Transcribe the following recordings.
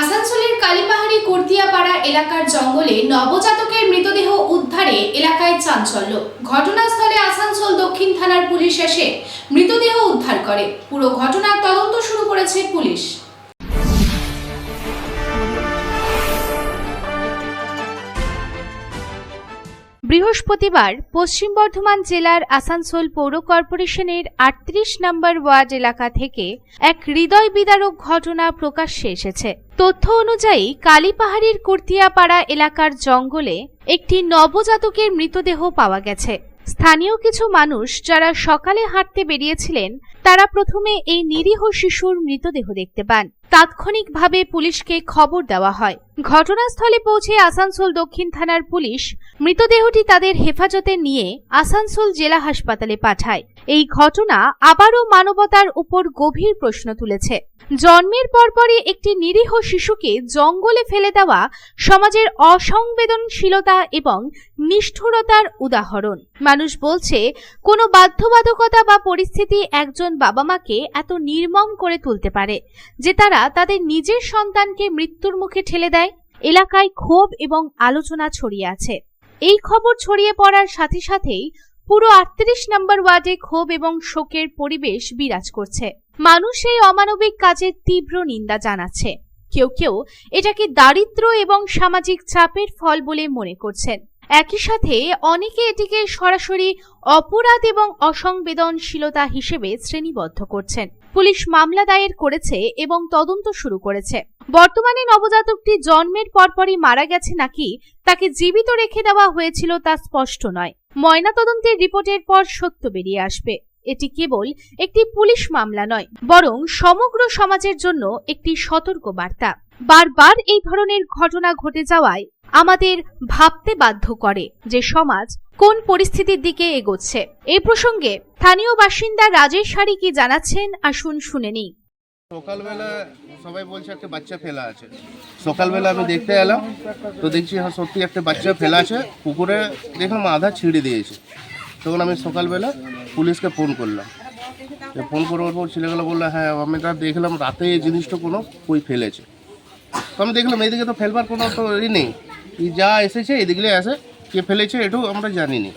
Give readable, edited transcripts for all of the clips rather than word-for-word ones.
আসানসোলের কালীপাহাড়ি কর্তিয়াপাড়া এলাকার জঙ্গলে নবজাতকের মৃতদেহ উদ্ধারে এলাকায় চাঞ্চল্য। ঘটনাস্থলে আসানসোল দক্ষিণ থানার পুলিশ এসে মৃতদেহ উদ্ধার করে। পুরো ঘটনার তদন্ত শুরু করেছে পুলিশ। বৃহস্পতিবার পশ্চিম বর্ধমান জেলার আসানসোল পৌর কর্পোরেশনের ৩৮ নম্বর ওয়ার্ড এলাকা থেকে এক হৃদয় বিদারক ঘটনা প্রকাশ্যে এসেছে। তথ্য অনুযায়ী কালীপাহাড়ির কর্তিয়াপাড়া এলাকার জঙ্গলে একটি নবজাতকের মৃতদেহ পাওয়া গেছে। স্থানীয় কিছু মানুষ যারা সকালে হাঁটতে বেরিয়েছিলেন তারা প্রথমে এই নিরীহ শিশুর মৃতদেহ দেখতে পান। তাৎক্ষণিকভাবে পুলিশকে খবর দেওয়া হয়। ঘটনাস্থলে পৌঁছে আসানসোল দক্ষিণ থানার পুলিশ মৃতদেহটি তাদের হেফাজতে নিয়ে আসানসোল জেলা হাসপাতালে পাঠায়। এই ঘটনা আবারও মানবতার উপর গভীর প্রশ্ন তুলেছে। জন্মের পরপরই একটি নিরীহ শিশুকে জঙ্গলে ফেলে দেওয়া সমাজের অসংবেদনশীলতা এবং নিষ্ঠুরতার উদাহরণ। মানুষ বলছে, কোনো বাধ্যবাধকতা বা পরিস্থিতি একজন বাবা মাকে এত নির্মম করে তুলতে পারে যে তারা তাদের নিজের সন্তানকে মৃত্যুর মুখে ঠেলে দেয়। এলাকায় ক্ষোভ এবং আলোচনা ছড়িয়ে আছে। এই খবর ছড়িয়ে পড়ার সাথে সাথেই পুরো ৩৮ নম্বর ওয়ার্ডে ক্ষোভ এবং শোকের পরিবেশ বিরাজ করছে। মানুষ এই অমানবিক কাজের তীব্র নিন্দা জানাচ্ছে। কেউ কেউ এটাকে দারিদ্র এবং সামাজিক চাপের ফল বলে মনে করছেন। একই সাথে অনেকে এটিকে সরাসরি অপরাধ এবং অসংবেদনশীলতা হিসেবে শ্রেণীবদ্ধ করছেন। পুলিশ মামলা দায়ের করেছে এবং তদন্ত শুরু করেছে। বর্তমানে নবজাতকটি জন্মের পরপরই মারা গেছে নাকি তাকে জীবিত রেখে দেওয়া হয়েছিল তা স্পষ্ট নয়। ময়নাতদন্তের রিপোর্টের পর সত্য বেরিয়ে আসবে। এটি কেবল একটি পুলিশ মামলা নয়, বরং সমগ্র সমাজের জন্য একটি সতর্ক বার্তা। বারবার এই ধরনের ঘটনা ঘটে যাওয়ায় আমাদের ভাবতে বাধ্য করে যে সমাজ কোন পরিস্থিতির দিকে এগোচ্ছে। এই প্রসঙ্গে স্থানীয় বাসিন্দা রাজেশ হারি কি জানাচ্ছেন, আসুন শুনে নিই। সকালবেলা সবাই বলছে একটা বাচ্চা ফেলা আছে। সকালবেলা আমি দেখতে এলাম তো দেখছি হ্যাঁ সত্যি একটা বাচ্চা ফেলা আছে। পুকুরে দেখলাম আধা ছিঁড়ে দিয়েছে। তখন আমি সকালবেলা পুলিশকে ফোন করলাম। ফোন করার পর ছেলেগুলো বললো হ্যাঁ আমি তার দেখলাম রাতে এই জিনিসটা কোনো কই ফেলেছে। তো আমি দেখলাম এইদিকে তো ফেলবার কোনো তো ই নেই, যা এসেছে এদিকে আসে, কে ফেলেছে এটাও আমরা জানিনি।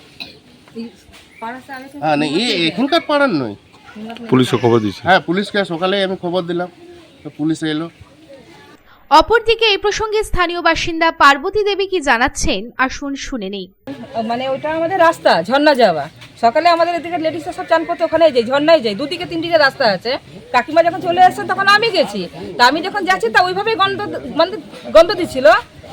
হ্যাঁ না এখানকার পাড়ার নয়। পুলিশকে খবর দিয়েছে? হ্যাঁ পুলিশকে সকালে আমি খবর দিলাম, তো পুলিশ এলো। অপরদিকে এই প্রসঙ্গে স্থানীয় বাসিন্দা পার্বতী দেবী কি জানাচ্ছেন, আসুন শুনে নেই। মানে ওটা আমাদের রাস্তা ঝর্ণা যাওয়া। সকালে আমাদের এদিকে লেডিসরা সব চান করতে ওখানে যাই, ঝর্ণায় যাই। দুদিকে তিনদিকে রাস্তা আছে। কাকিমা যখন চলে আসছে তখন আমি গেছি। তা আমি যখন যাচ্ছি তা ওইভাবেই গন্ধ দিচ্ছিল।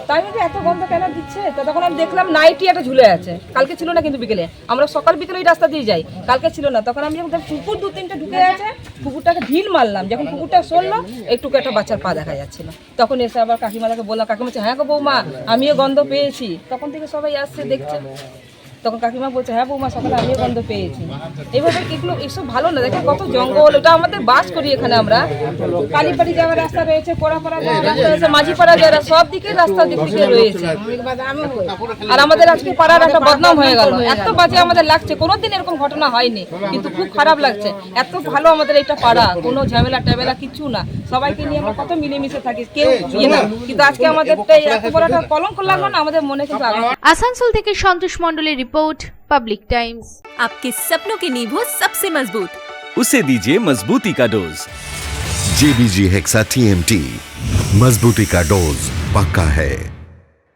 তাই আমি এত গন্ধ কেন দিচ্ছে, তো তখন আমি দেখলাম নাইটি একটা ঝুলে আছে। কালকে ছিল না কিন্তু বিকেলে, আমরা সকাল বিকেলে ওই রাস্তা দিয়ে যাই, কালকে ছিল না। তখন আমি যখন কুকুর দু তিনটে ঢুকে আছে, কুকুরটাকে ঢিল মারলাম। যখন কুকুরটা সরলো একটুকু একটা বাচ্চার পা দেখা যাচ্ছিল। তখন এসে আবার কাকিমাকে বললাম, কাকিমা বলছে হ্যাঁ গো বৌমা আমিও গন্ধ পেয়েছি। তখন থেকে সবাই আসছে দেখছে। তখন কাকিমা বলছে হ্যাঁ বৌমা সকালে আমিও গন্ধ পেয়েছি। এইভাবে এগুলো এসব ভালো না। দেখেন কত জঙ্গল, ওটা আমাদের বাস করি এখানে আমরা। কালীবাড়ি যাওয়ার রাস্তা রয়েছে, পোড়াপাড়া যাওয়ার রাস্তা রয়েছে, মাঝিপাড়া যাওয়ার সব দিকে রাস্তা দিকে রয়েছে। আর আমাদের আজকে পাড়ার একটা বদনাম হয়ে গেল। এত বাজে আমাদের লাগছে, কোনোদিন এরকম ঘটনা হয়নি, কিন্তু খুব খারাপ লাগছে। এত ভালো আমাদের এটা পাড়া, কোনো ঝামেলা টামেলা কিছু না, সবাইকে নিয়ে আমরা কত মিলেমিশে থাকি, কেউ ইয়ে না। কিন্তু আজকে আমাদের এত বড় একটা কলঙ্ক লাগলো না আমাদের মনে। কিন্তু আসানসোল থেকে সন্তোষ মণ্ডলের रिपोर्ट पब्लिक टाइम्स। आपके सपनों की नींव हो सबसे मजबूत, उसे दीजिए मजबूती का डोज। JBG हेक्सा TMT, मजबूती का डोज पक्का है।